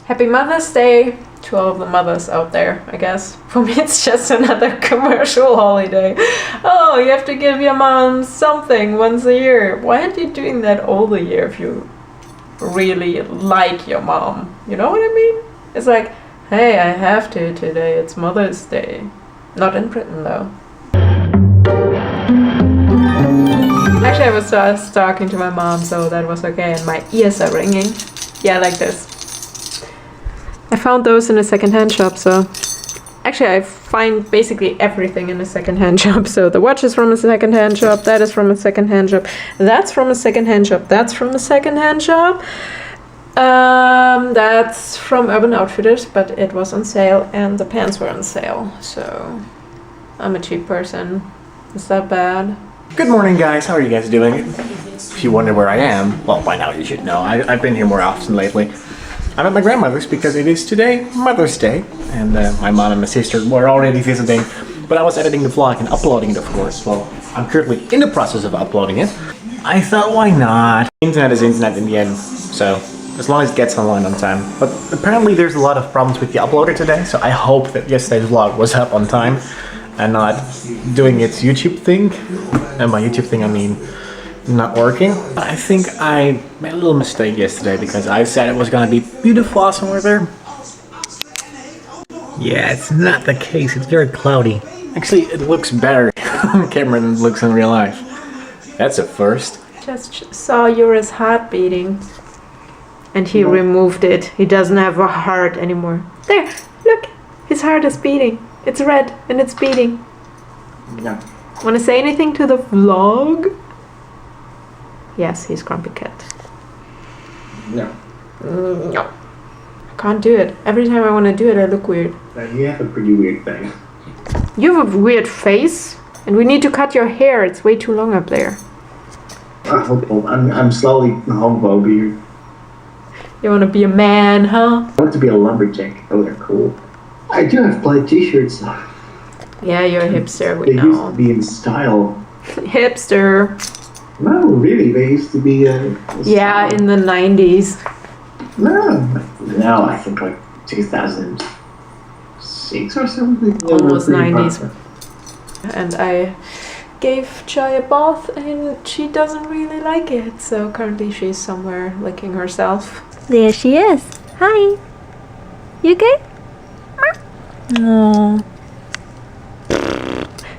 Happy Mother's Day to all of the mothers out there, I guess. For me it's just another commercial holiday. Oh, you have to give your mom something once a year. Why aren't you doing that all the year if you really like your mom? You know what I mean? It's like, hey, I have to today, it's Mother's Day. Not in Britain though. Actually, I was just talking to my mom, so that was okay, and my ears are ringing. Yeah, like this. I found those in a secondhand shop, so... Actually, I find basically everything in a secondhand shop. So the watch is from a secondhand shop, that is from a secondhand shop, that's from a secondhand shop, that's from a secondhand shop. That's from Urban Outfitters, but it was on sale and the pants were on sale. So I'm a cheap person. Is that bad? Good morning, guys. How are you guys doing? If you wonder where I am, well, by now you should know. I've been here more often lately. I'm at my grandmother's because it is today Mother's Day, and my mom and my sister were already visiting, but I was editing the vlog and uploading it, of course. Well, I'm currently in the process of uploading it. I thought, why not? Internet is internet in the end, so as long as it gets online on time. But apparently there's a lot of problems with the uploader today, so I hope that yesterday's vlog was up on time and not doing its YouTube thing. And by YouTube thing I mean not working. I think I made a little mistake yesterday because I said it was gonna be beautiful, awesome weather. Yeah, it's not the case. It's very cloudy. Actually, it looks better on camera than it looks in real life. That's a first. Just saw Jurre's heart beating. And he removed it. He doesn't have a heart anymore. There, look, his heart is beating. It's red and it's beating. Yeah. Want to say anything to the vlog? Yes, he's Grumpy Cat. No. No. I can't do it. Every time I want to do it, I look weird. You have a pretty weird face. You have a weird face? And we need to cut your hair. It's way too long up there. I'm slowly homophobia. You want to be a man, huh? I want to be a lumberjack. Oh, they're cool. I do have plaid t-shirts. Yeah, you're a hipster, we They know. used to be in style. Hipster. No, really, they used to be Yeah, in the 90s. No, I think like 2006 or something. Almost 90s. And I gave Joy a bath and she doesn't really like it. So currently she's somewhere licking herself. There she is. Hi. You okay? Aww.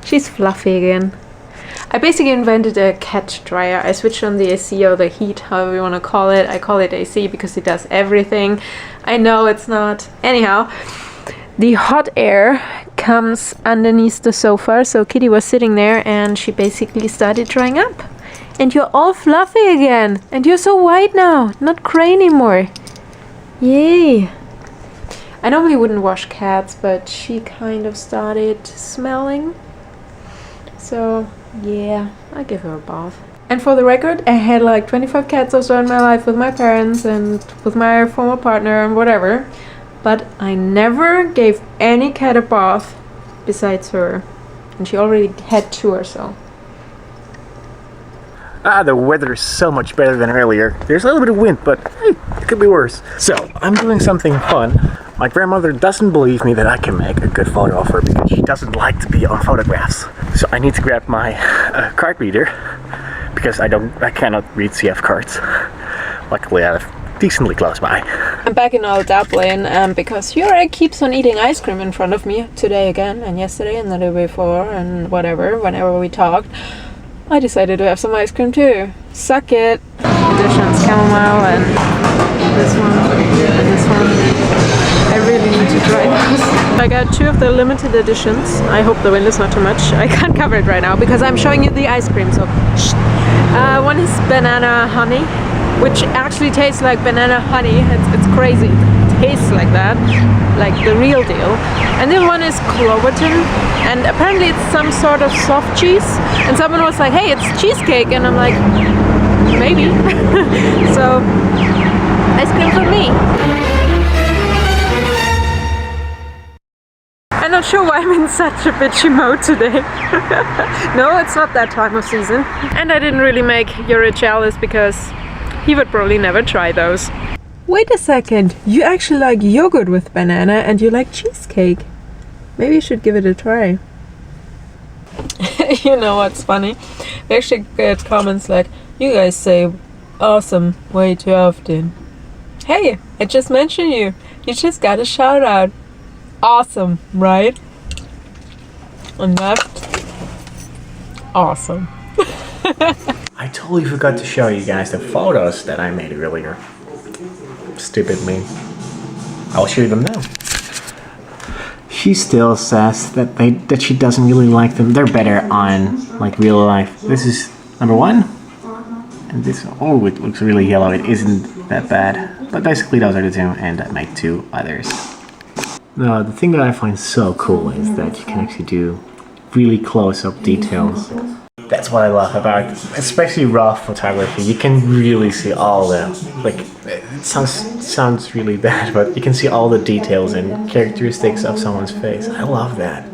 She's fluffy again. I basically invented a cat dryer. I switched on the AC or the heat, however you want to call it. I call it AC because it does everything. I know it's not. Anyhow, the hot air comes underneath the sofa. So Kitty was sitting there and she basically started drying up. And you're all fluffy again. And you're so white now. Not gray anymore. Yay. I normally wouldn't wash cats, but she kind of started smelling. So yeah, I give her a bath. And for the record, I had like 25 cats or so in my life with my parents and with my former partner and whatever. But I never gave any cat a bath besides her. And she already had 2 or so. The weather is so much better than earlier. There's a little bit of wind, but hey, it could be worse. So, I'm doing something fun. My grandmother doesn't believe me that I can make a good photo of her because she doesn't like to be on photographs. So I need to grab my card reader because I cannot read CF cards. Luckily, I have decently close by. I'm back in Old Dublin because Jurre keeps on eating ice cream in front of me today again and yesterday and the day before and whatever, whenever we talked. I decided to have some ice cream too. Suck it! Editions chamomile and this one and this one. I really need to try those. I got 2 of the limited editions. I hope the wind is not too much. I can't cover it right now because I'm showing you the ice cream, so shh. One is banana honey, which actually tastes like banana honey. It's crazy. It tastes like that, like the real deal. And then one is Cloverton, and apparently it's some sort of soft cheese. And someone was like, hey, it's cheesecake, and I'm like, maybe. So, ice cream for me. I'm not sure why I'm in such a bitchy mode today. No, it's not that time of season. And I didn't really make Jurre jealous because he would probably never try those. Wait a second, you actually like yogurt with banana and you like cheesecake. Maybe you should give it a try. You know what's funny? We actually get comments like, you guys say awesome way too often. Hey, I just mentioned you. You just got a shout out. Awesome, right? And that's awesome. I totally forgot to show you guys the photos that I made earlier. Stupid me. I'll show you them now. She still says that she doesn't really like them. They're better on like real life. This is number 1. And this, oh, it looks really yellow. It isn't that bad. But basically those are the 2, and I make 2 others. Now, the thing that I find so cool is that you can actually do really close-up details. That's what I love about, especially raw photography. You can really see all the, like, it sounds really bad, but you can see all the details and characteristics of someone's face. I love that.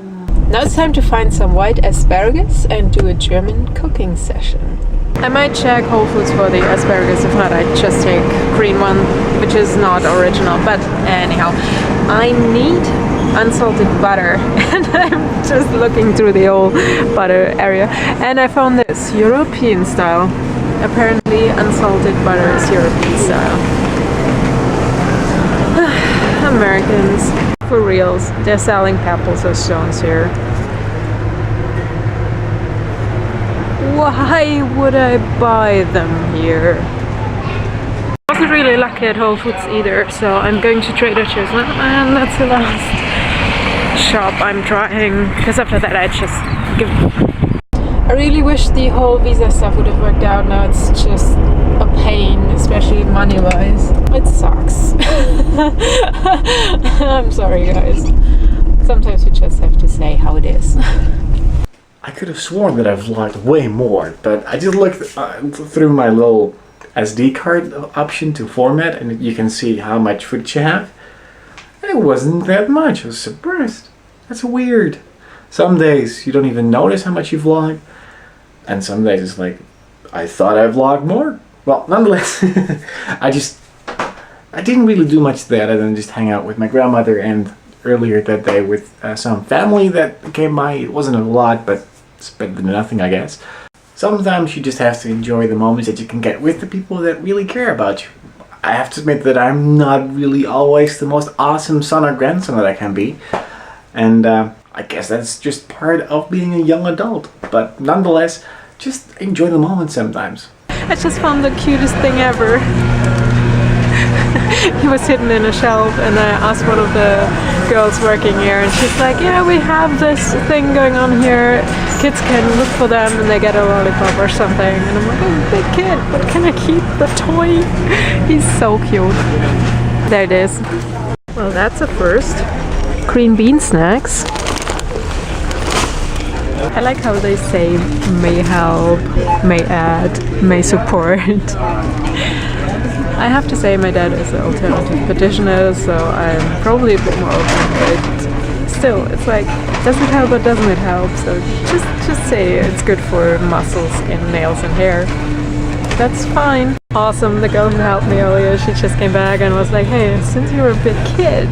Now it's time to find some white asparagus and do a German cooking session. I might check Whole Foods for the asparagus. If not, I just take green one, which is not original. But anyhow, I need unsalted butter, and I'm just looking through the whole butter area, and I found this European style. Apparently unsalted butter is European style. Americans, for reals, they're selling pebbles or stones here. Why would I buy them here? I wasn't really lucky at Whole Foods either, so I'm going to Trader Joe's, and that's the last shop I'm trying, because after that I just give up. I really wish the whole visa stuff would have worked out. Now it's just a pain, especially money-wise. It sucks. I'm sorry, guys. Sometimes we just have to say how it is. I could have sworn that I've vlogged way more, but I just looked through my little SD card option to format, and you can see how much footage you have. And it wasn't that much. I was surprised. That's weird. Some days you don't even notice how much you vlog, and some days it's like, I thought I vlogged more. Well, nonetheless, I didn't really do much there other than just hang out with my grandmother, and earlier that day with some family that came by. It wasn't a lot, but it's better than nothing, I guess. Sometimes you just have to enjoy the moments that you can get with the people that really care about you. I have to admit that I'm not really always the most awesome son or grandson that I can be. And I guess that's just part of being a young adult. But nonetheless, just enjoy the moment sometimes. I just found the cutest thing ever. He was hidden in a shelf, and I asked one of the girls working here, and she's like, yeah, we have this thing going on here. Kids can look for them and they get a lollipop or something. And I'm like, oh, big kid, but can I keep the toy? He's so cute. There it is. Well, that's a first. Green bean snacks. I like how they say may help, may add, may support. I have to say my dad is an alternative petitioner, so I'm probably a bit more open, but still, it's like, does it help or doesn't it help? So just say it's good for muscles, skin, nails and hair. That's fine. Awesome, the girl who helped me earlier, she just came back and was like, hey, since you're a big kid,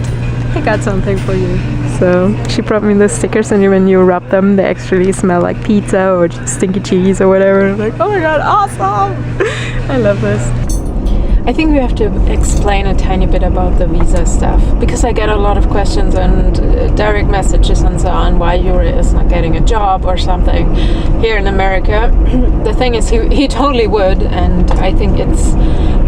I got something for you. So she brought me the stickers, and when you rub them, they actually smell like pizza or stinky cheese or whatever. And I'm like, oh my god, awesome! I love this. I think we have to explain a tiny bit about the visa stuff, because I get a lot of questions and direct messages and so on why Jurre is not getting a job or something here in America. The thing is, he totally would, and I think it's,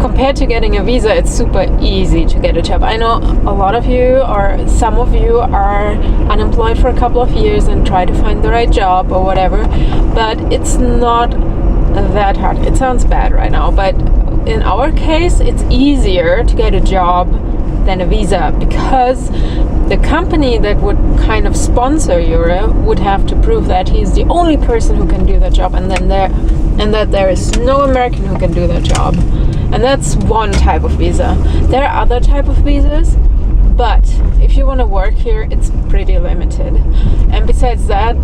compared to getting a visa, it's super easy to get a job. I know a lot of you, or some of you, are unemployed for a couple of years and try to find the right job or whatever, but it's not that hard. It sounds bad right now, but in our case, it's easier to get a job than a visa, because the company that would kind of sponsor Jurre would have to prove that he's the only person who can do that job, and that there is no American who can do that job. And that's one type of visa. There are other type of visas, but if you want to work here, it's pretty limited. And besides that,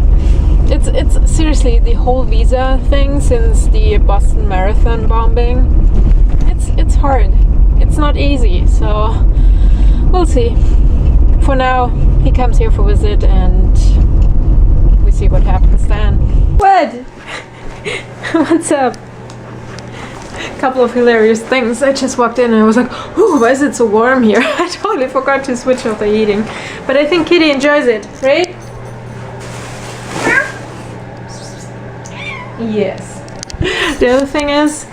it's seriously the whole visa thing since the Boston Marathon bombing. It's hard. it's not easy, so we'll see. For now, he comes here for a visit and we see what happens then. What? What's up? A couple of hilarious things. I just walked in and I was like, ooh, why is it so warm here? I totally forgot to switch off the heating. But I think Kitty enjoys it, right? Yes. The other thing is,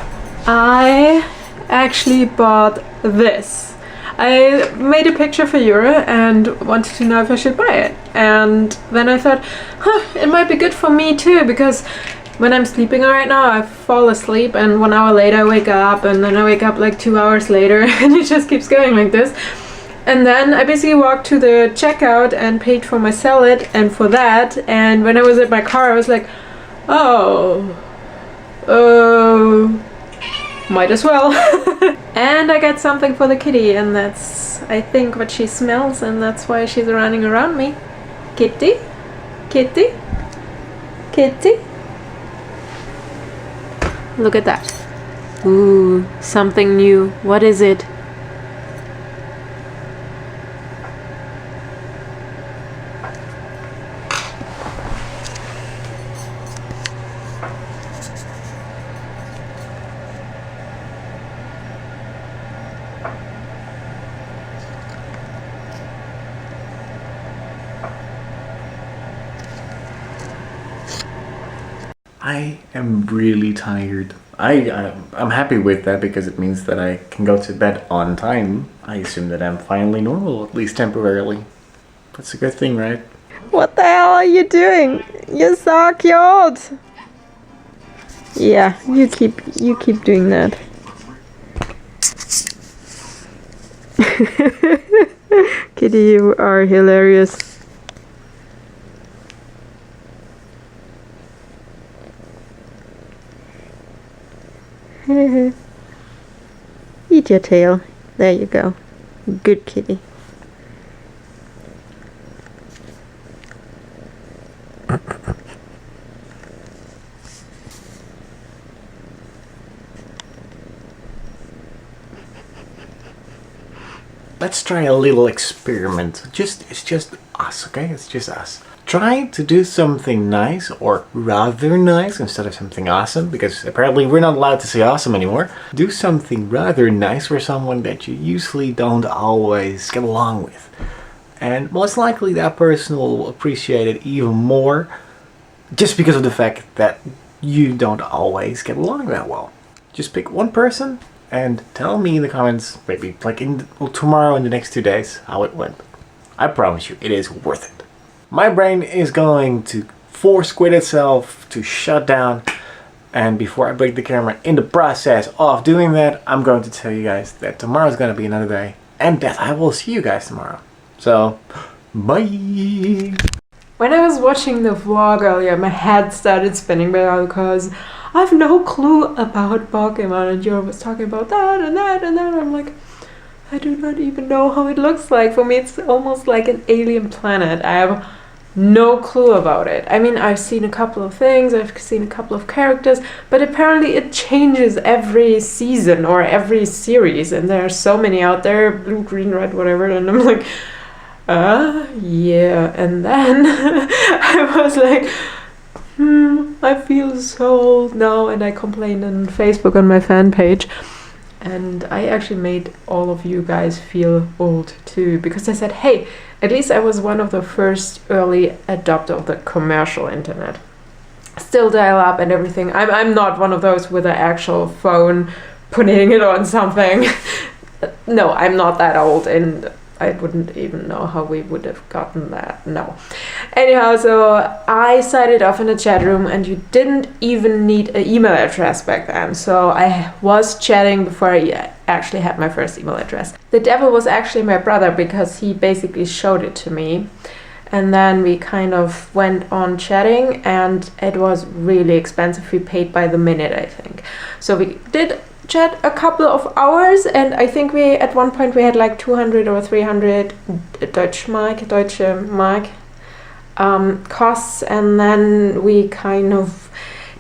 I actually bought this. I made a picture for Jurre and wanted to know if I should buy it. And then I thought, it might be good for me too, because when I'm sleeping right now, I fall asleep and 1 hour later I wake up, and then I wake up like 2 hours later, and it just keeps going like this. And then I basically walked to the checkout and paid for my salad and for that, and when I was at my car I was like, might as well. And I got something for the kitty, and that's, I think, what she smells, and that's why she's running around me. Kitty? Kitty? Kitty? Look at that. Ooh, something new. What is it? I am really tired. I'm happy with that because it means that I can go to bed on time. I assume that I'm finally normal, at least temporarily. That's a good thing, right? What the hell are you doing? You're so cute. Yeah, you keep doing that. Kitty, you are hilarious. Eat your tail. There you go. Good kitty. Let's try a little experiment. It's just us, okay? It's just us. Try to do something nice, or rather nice, instead of something awesome, because apparently we're not allowed to say awesome anymore. Do something rather nice for someone that you usually don't always get along with. And most likely that person will appreciate it even more, just because of the fact that you don't always get along that well. Just pick one person and tell me in the comments, maybe like tomorrow, in the next 2 days, how it went. I promise you, it is worth it. My brain is going to force quit itself to shut down, and before I break the camera in the process of doing that, I'm going to tell you guys that tomorrow is going to be another day, and that I will see you guys tomorrow. So, bye! When I was watching the vlog earlier, my head started spinning because I have no clue about Pokemon, and Jurre was talking about that and that and that. I'm like, I do not even know how it looks like. For me, it's almost like an alien planet. I have no clue about it. I mean, I've seen a couple of things, I've seen a couple of characters, but apparently it changes every season or every series, and there are so many out there, blue, green, red, whatever, and I'm like, yeah. And then I was like, I feel so old now, and I complained on Facebook on my fan page. And I actually made all of you guys feel old too, because I said, hey, at least I was one of the first early adopter of the commercial internet. Still dial up and everything. I'm not one of those with an actual phone putting it on something. No, I'm not that old, and I wouldn't even know how we would have gotten that. No. Anyhow, so I started off in a chat room, and you didn't even need an email address back then. So I was chatting before I actually had my first email address. The devil was actually my brother, because he basically showed it to me. And then we kind of went on chatting, and it was really expensive. We paid by the minute, I think. So we did chat a couple of hours, and I think we at one point we had like 200 or 300 Deutsche Mark costs, and then we kind of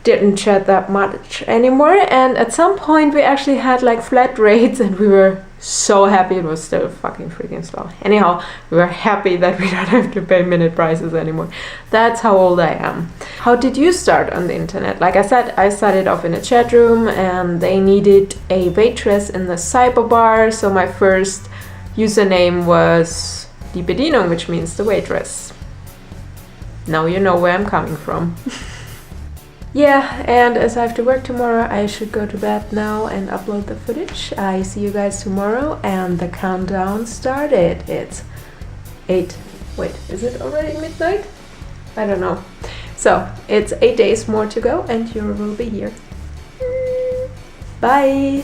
didn't chat that much anymore, and at some point we actually had like flat rates and we were so happy. It was still fucking freaking slow. Anyhow, we were happy that we don't have to pay minute prices anymore. That's how old I am. How did you start on the internet? Like I said, I started off in a chat room and they needed a waitress in the cyber bar, so my first username was Die Bedienung, which means the waitress. Now you know where I'm coming from. Yeah, and as I have to work tomorrow, I should go to bed now and upload the footage. I see you guys tomorrow, and the countdown started. It's 8. Wait, is it already midnight? I don't know. So, it's 8 days more to go, and you will be here. Bye!